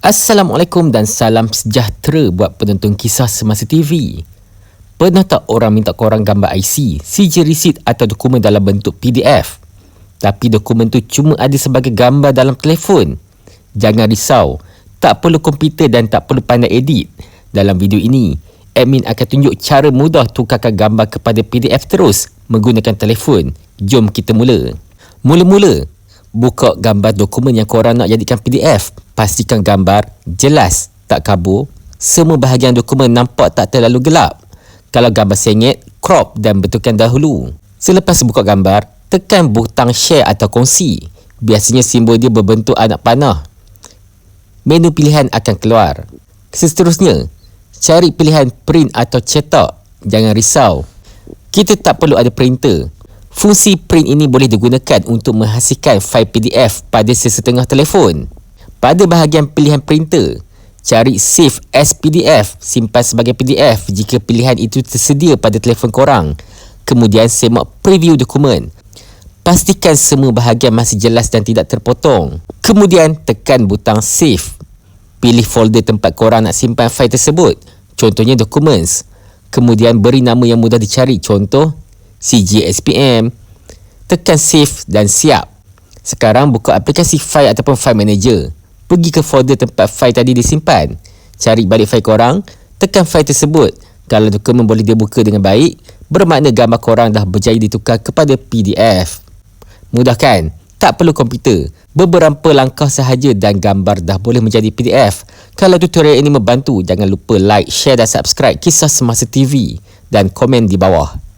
Assalamualaikum dan salam sejahtera buat penonton Kisah Semasa TV. Pernah tak orang minta korang gambar IC, CJ receipt atau dokumen dalam bentuk PDF? Tapi dokumen tu cuma ada sebagai gambar dalam telefon. Jangan risau, tak perlu komputer dan tak perlu pandai edit. Dalam video ini, admin akan tunjuk cara mudah tukarkan gambar kepada PDF terus menggunakan telefon. Jom kita mula. Mula-mula, buka gambar dokumen yang korang nak jadikan PDF. Pastikan gambar jelas, tak kabur. Semua bahagian dokumen nampak tak terlalu gelap. Kalau gambar sengit, crop dan betulkan dahulu. Selepas buka gambar, tekan butang share atau kongsi. Biasanya simbol dia berbentuk anak panah. Menu pilihan akan keluar. Seterusnya, cari pilihan print atau cetak. Jangan risau, kita tak perlu ada printer. Fungsi print ini boleh digunakan untuk menghasilkan fail PDF pada sesetengah telefon. Pada bahagian pilihan printer, cari save as PDF, simpan sebagai PDF jika pilihan itu tersedia pada telefon korang. Kemudian semak preview dokumen. Pastikan semua bahagian masih jelas dan tidak terpotong. Kemudian tekan butang save. Pilih folder tempat korang nak simpan fail tersebut. Contohnya documents. Kemudian beri nama yang mudah dicari. Contoh CJ SPM. Tekan save dan siap. Sekarang buka aplikasi fail ataupun file manager. Pergi ke folder tempat fail tadi disimpan. Cari balik fail korang, tekan fail tersebut. Kalau dokumen boleh dibuka dengan baik, bermakna gambar korang dah berjaya ditukar kepada PDF. Mudah kan? Tak perlu komputer. Beberapa langkah sahaja dan gambar dah boleh menjadi PDF. Kalau tutorial ini membantu, jangan lupa like, share dan subscribe Kisah Semasa TV dan komen di bawah.